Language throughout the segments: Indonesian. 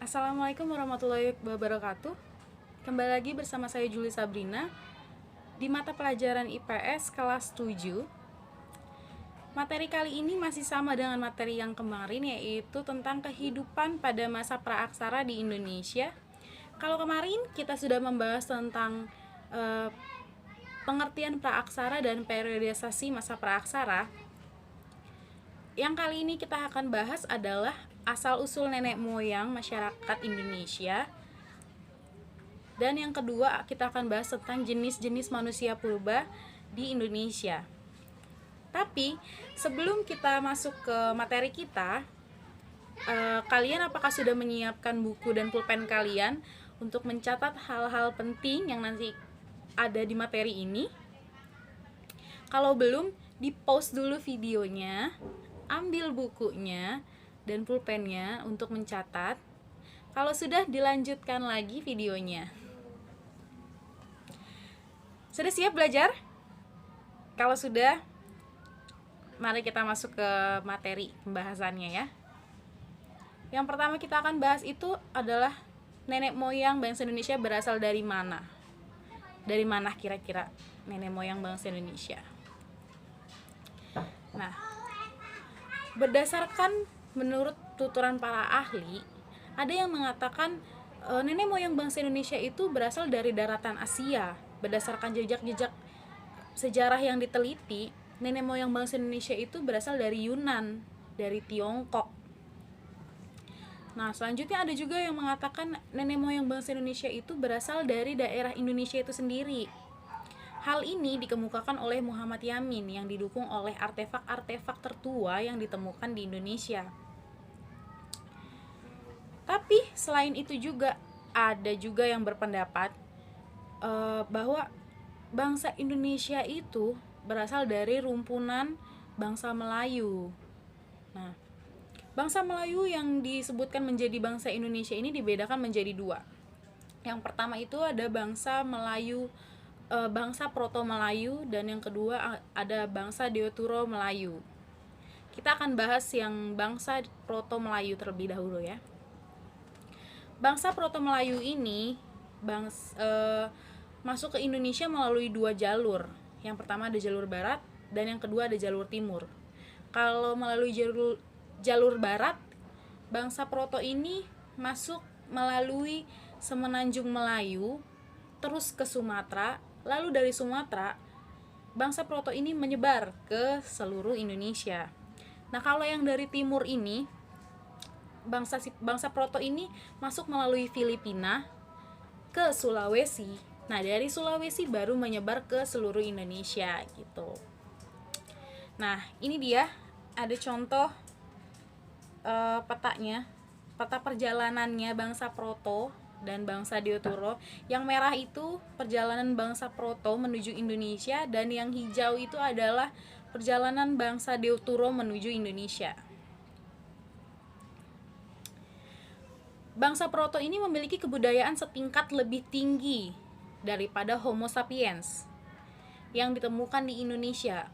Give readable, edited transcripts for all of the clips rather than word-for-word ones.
Assalamualaikum warahmatullahi wabarakatuh. Kembali lagi bersama saya Juli Sabrina di mata pelajaran IPS kelas 7. Materi kali ini masih sama dengan materi yang kemarin, yaitu tentang kehidupan pada masa praaksara di Indonesia. Kalau kemarin kita sudah membahas tentang pengertian praaksara dan periodisasi masa praaksara. Yang kali ini kita akan bahas adalah asal-usul nenek moyang masyarakat Indonesia. Dan yang kedua, kita akan bahas tentang jenis-jenis manusia purba di Indonesia. Tapi sebelum kita masuk ke materi kita, kalian apakah sudah menyiapkan buku dan pulpen kalian untuk mencatat hal-hal penting yang nanti ada di materi ini? Kalau belum, di-pause dulu videonya, ambil bukunya dan pulpennya untuk mencatat. Kalau sudah, dilanjutkan lagi videonya. Sudah siap belajar? Kalau sudah, mari kita masuk ke materi pembahasannya ya. Yang pertama kita akan bahas itu adalah nenek moyang bangsa Indonesia berasal dari mana? Dari mana kira-kira nenek moyang bangsa Indonesia? Nah, berdasarkan menurut tuturan para ahli, ada yang mengatakan nenek moyang bangsa Indonesia itu berasal dari daratan Asia. Berdasarkan jejak-jejak sejarah yang diteliti, nenek moyang bangsa Indonesia itu berasal dari Yunan, dari Tiongkok. Nah, selanjutnya ada juga yang mengatakan nenek moyang bangsa Indonesia itu berasal dari daerah Indonesia itu sendiri. Hal ini dikemukakan oleh Muhammad Yamin yang didukung oleh artefak-artefak tertua yang ditemukan di Indonesia. Tapi selain itu juga ada juga yang berpendapat bahwa bangsa Indonesia itu berasal dari rumpunan bangsa Melayu. Nah, bangsa Melayu yang disebutkan menjadi bangsa Indonesia ini dibedakan menjadi dua. Yang pertama itu ada bangsa Melayu, bangsa Proto Melayu, dan yang kedua ada bangsa Deutero Melayu. Kita akan bahas yang bangsa Proto Melayu terlebih dahulu ya. Bangsa Proto Melayu ini masuk ke Indonesia melalui dua jalur. Yang pertama ada jalur barat dan yang kedua ada jalur timur. Kalau melalui jalur barat, bangsa Proto ini masuk melalui Semenanjung Melayu terus ke Sumatera, lalu dari Sumatera bangsa Proto ini menyebar ke seluruh Indonesia. Nah, kalau yang dari timur ini bangsa Proto ini masuk melalui Filipina ke Sulawesi. Nah, dari Sulawesi baru menyebar ke seluruh Indonesia gitu. Nah, ini dia ada contoh petanya, peta perjalanannya bangsa Proto dan bangsa Deutero. Yang merah itu perjalanan bangsa Proto menuju Indonesia, dan yang hijau itu adalah perjalanan bangsa Deutero menuju Indonesia. Bangsa Proto ini memiliki kebudayaan setingkat lebih tinggi daripada Homo sapiens yang ditemukan di Indonesia.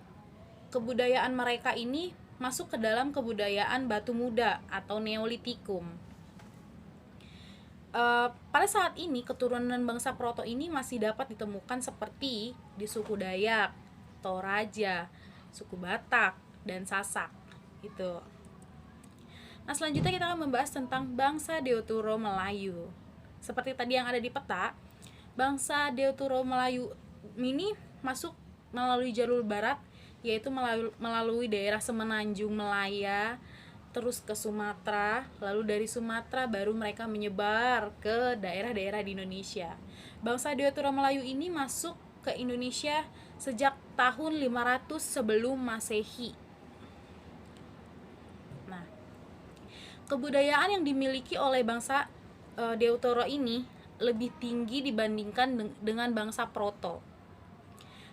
Kebudayaan mereka ini masuk ke dalam kebudayaan batu muda atau Neolitikum. Pada saat ini keturunan bangsa Proto ini masih dapat ditemukan seperti di suku Dayak, Toraja, suku Batak, dan Sasak gitu. Nah, selanjutnya kita akan membahas tentang bangsa Deutero Melayu. Seperti tadi yang ada di peta, bangsa Deutero Melayu ini masuk melalui jalur barat, yaitu melalui daerah Semenanjung Melaya, terus ke Sumatera, lalu dari Sumatera baru mereka menyebar ke daerah-daerah di Indonesia. Bangsa Deutero Melayu ini masuk ke Indonesia sejak tahun 500 sebelum Masehi. Nah, kebudayaan yang dimiliki oleh bangsa Deutero ini lebih tinggi dibandingkan dengan bangsa Proto.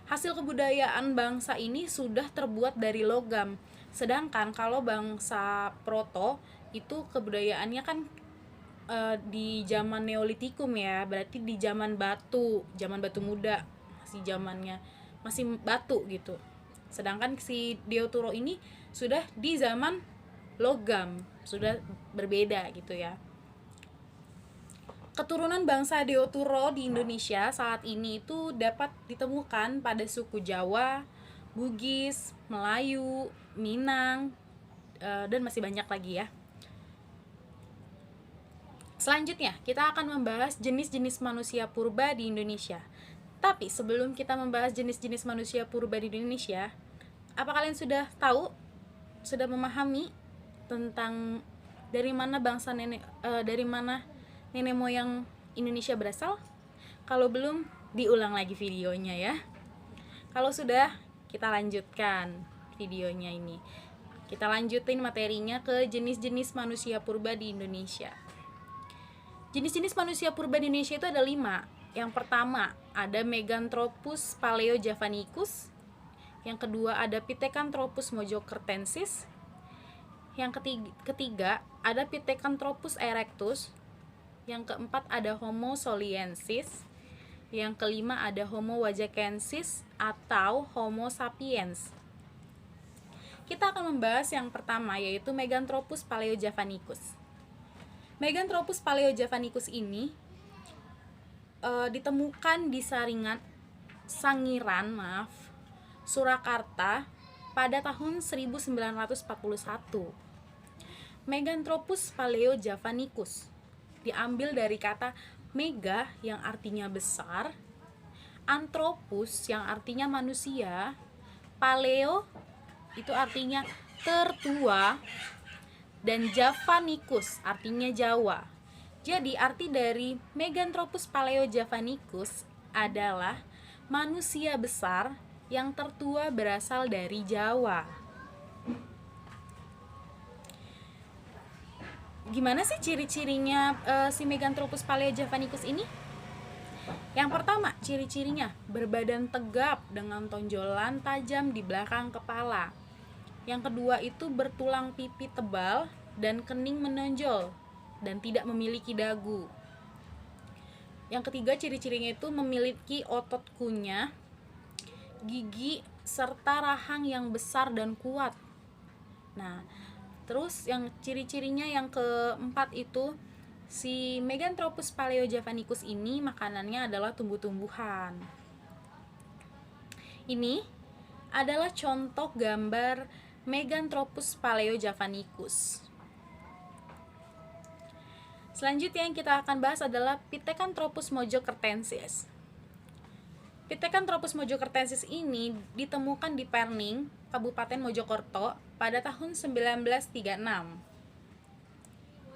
Hasil kebudayaan bangsa ini sudah terbuat dari logam, sedangkan kalau bangsa Proto itu kebudayaannya kan di zaman Neolitikum ya, berarti di zaman batu muda, masih batu gitu. Sedangkan si Deutero ini sudah di zaman logam, sudah berbeda gitu ya. Keturunan bangsa Deoturo di Indonesia saat ini itu dapat ditemukan pada suku Jawa, Bugis, Melayu, Minang, dan masih banyak lagi ya. Selanjutnya, kita akan membahas jenis-jenis manusia purba di Indonesia. Tapi sebelum kita membahas jenis-jenis manusia purba di Indonesia, apa kalian sudah tahu, sudah memahami tentang dari mana nenek moyang Indonesia berasal? Kalau belum, diulang lagi videonya ya. Kalau sudah, kita lanjutkan videonya ini. Kita lanjutin materinya ke jenis-jenis manusia purba di Indonesia. Jenis-jenis manusia purba di Indonesia itu ada 5. Yang pertama, ada Meganthropus paleojavanicus. Yang kedua, ada Pithecanthropus mojokertensis. Yang ketiga, ada Pithecanthropus erectus. Yang keempat, ada Homo soliensis. Yang kelima, ada Homo wajakensis atau Homo sapiens. Kita akan membahas yang pertama, yaitu Meganthropus paleojavanicus. Meganthropus paleojavanicus ini ditemukan di Sangiran, Surakarta pada tahun 1941. Meganthropus paleojavanicus diambil dari kata mega yang artinya besar, anthropus yang artinya manusia, paleo itu artinya tertua, dan javanicus artinya Jawa. Jadi arti dari Meganthropus paleojavanicus adalah manusia besar yang tertua berasal dari Jawa. Gimana sih ciri-cirinya si Meganthropus paleojavanicus ini? Yang pertama, ciri-cirinya berbadan tegap dengan tonjolan tajam di belakang kepala. Yang kedua itu bertulang pipi tebal dan kening menonjol dan tidak memiliki dagu. Yang ketiga, ciri-cirinya itu memiliki otot kunyah, gigi, serta rahang yang besar dan kuat. Nah, terus yang ciri-cirinya yang keempat itu si Meganthropus paleojavanicus ini makanannya adalah tumbuh-tumbuhan. Ini adalah contoh gambar Meganthropus paleojavanicus. Selanjutnya yang kita akan bahas adalah Pithecanthropus mojokertensis. Pithecanthropus mojokertensis ini ditemukan di Perning, Kabupaten Mojokerto pada tahun 1936.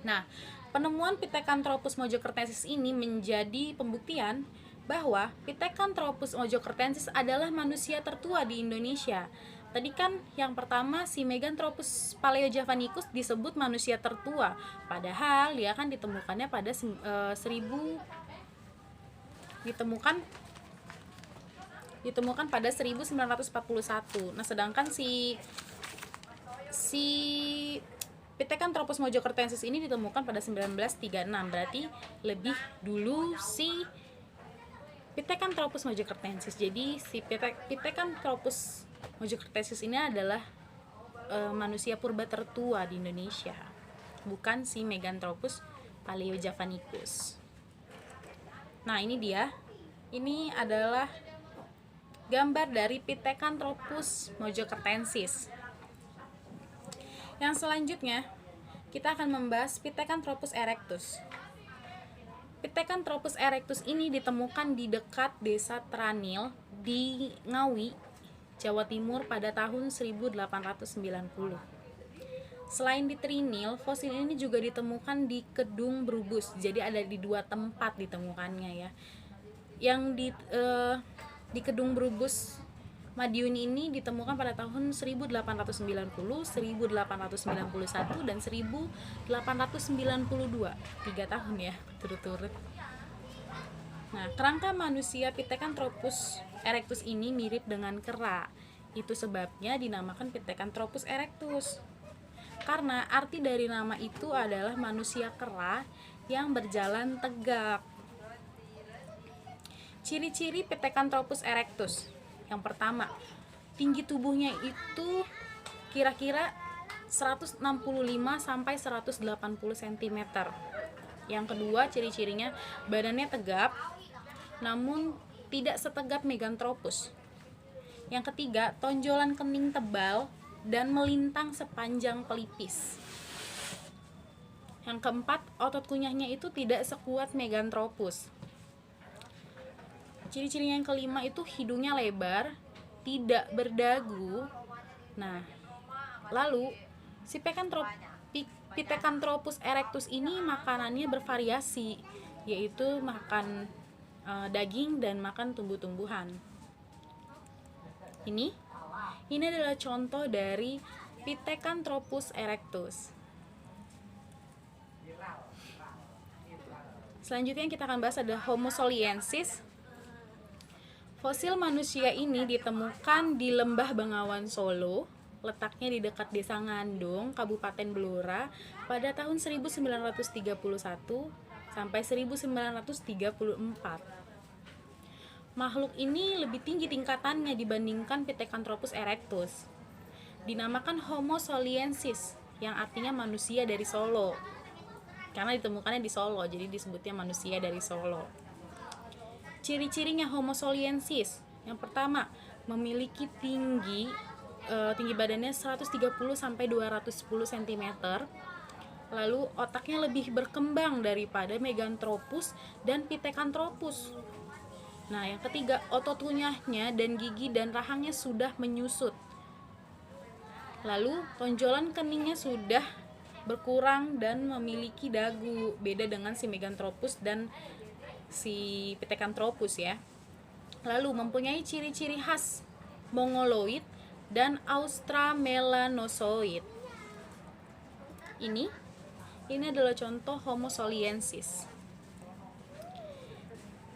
Nah, penemuan Pithecanthropus mojokertensis ini menjadi pembuktian bahwa Pithecanthropus mojokertensis adalah manusia tertua di Indonesia. Tadi kan yang pertama si Meganthropus paleojavanicus disebut manusia tertua, padahal dia kan ditemukannya pada ditemukan pada 1941. Nah, sedangkan si Pithecanthropus mojokertensis ini ditemukan pada 1936. Berarti lebih dulu si Pithecanthropus mojokertensis. Jadi si Pithecanthropus mojokertensis ini adalah manusia purba tertua di Indonesia, bukan si Meganthropus paleojavanicus. Nah, ini dia. Ini adalah gambar dari Pithecanthropus mojokertensis. Yang selanjutnya, kita akan membahas Pithecanthropus erectus. Pithecanthropus erectus ini ditemukan di dekat desa Tranil di Ngawi, Jawa Timur pada tahun 1890. Selain di Trinil, fosil ini juga ditemukan di Kedung Brubus. Jadi ada di 2 tempat ditemukannya ya. Yang di Kedung Brubus Madiun ini ditemukan pada tahun 1890, 1891 dan 1892. 3 tahun ya, turut-turut. Nah, kerangka manusia Pithecanthropus erectus ini mirip dengan kera. Itu sebabnya dinamakan Pithecanthropus erectus. Karena arti dari nama itu adalah manusia kera yang berjalan tegak. Ciri-ciri Pithecanthropus erectus. Yang pertama, tinggi tubuhnya itu kira-kira 165 sampai 180 cm. Yang kedua, ciri-cirinya badannya tegap, namun tidak setegap Meganthropus. Yang ketiga, tonjolan kening tebal dan melintang sepanjang pelipis. Yang keempat, otot kunyahnya itu tidak sekuat Meganthropus. Ciri-cirinya yang kelima itu hidungnya lebar, tidak berdagu. Nah, lalu si Pithecanthropus erectus ini makanannya bervariasi, yaitu makan daging dan makan tumbuh-tumbuhan. Ini adalah contoh dari Pithecanthropus erectus. Selanjutnya yang kita akan bahas adalah Homo soliensis. Fosil manusia ini ditemukan di Lembah Bengawan Solo, letaknya di dekat Desa Ngandung, Kabupaten Blora, pada tahun 1931 sampai 1934. Makhluk ini lebih tinggi tingkatannya dibandingkan Pithecanthropus erectus. Dinamakan Homo soliensis, yang artinya manusia dari Solo. Karena ditemukannya di Solo, jadi disebutnya manusia dari Solo. Ciri-cirinya Homo soliensis. Yang pertama, memiliki tinggi badannya 130 sampai 210 cm. Lalu otaknya lebih berkembang daripada Meganthropus dan Pithecanthropus. Nah, yang ketiga, otot kunyahnya dan gigi dan rahangnya sudah menyusut. Lalu tonjolan keningnya sudah berkurang dan memiliki dagu, beda dengan si Meganthropus dan si Pithecanthropus ya. Lalu mempunyai ciri-ciri khas mongoloid dan austramelanosoid. Ini adalah contoh Homo soliensis.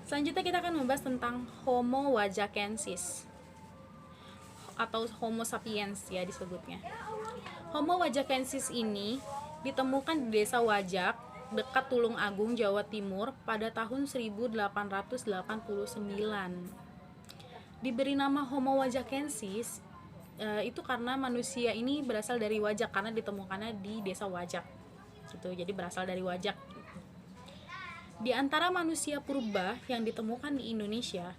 Selanjutnya kita akan membahas tentang Homo wajakensis atau Homo sapiens ya disebutnya. Homo wajakensis ini ditemukan di Desa Wajak, dekat Tulung Agung, Jawa Timur pada tahun 1889. Diberi nama Homo wajakensis itu karena manusia ini berasal dari Wajak, karena ditemukannya di Desa Wajak gitu. Jadi berasal dari Wajak. Di antara manusia purba yang ditemukan di Indonesia,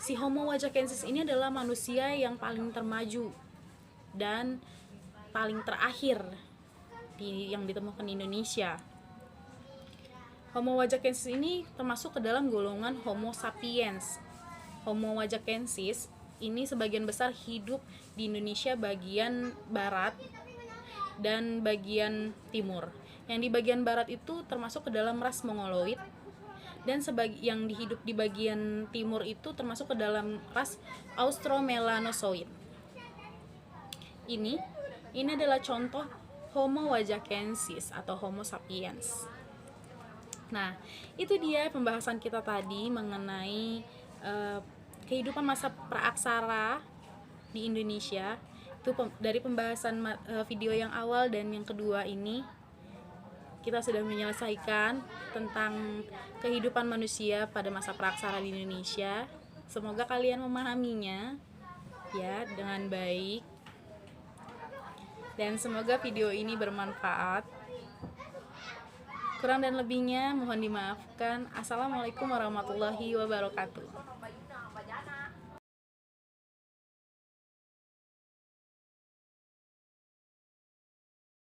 si Homo wajakensis ini adalah manusia yang paling termaju dan paling terakhir yang ditemukan di Indonesia. Homo wajakensis ini termasuk ke dalam golongan Homo sapiens. Homo wajakensis ini sebagian besar hidup di Indonesia bagian barat dan bagian timur. Yang di bagian barat itu termasuk ke dalam ras mongoloid, dan yang hidup di bagian timur itu termasuk ke dalam ras austramelanosoid. Ini adalah contoh Homo wajakensis atau Homo sapiens. Nah, itu dia pembahasan kita tadi mengenai kehidupan masa praaksara di Indonesia. Itu dari pembahasan video yang awal dan yang kedua ini kita sudah menyelesaikan tentang kehidupan manusia pada masa praaksara di Indonesia. Semoga kalian memahaminya ya dengan baik. Dan semoga video ini bermanfaat. Kurang dan lebihnya mohon dimaafkan. Assalamualaikum warahmatullahi wabarakatuh.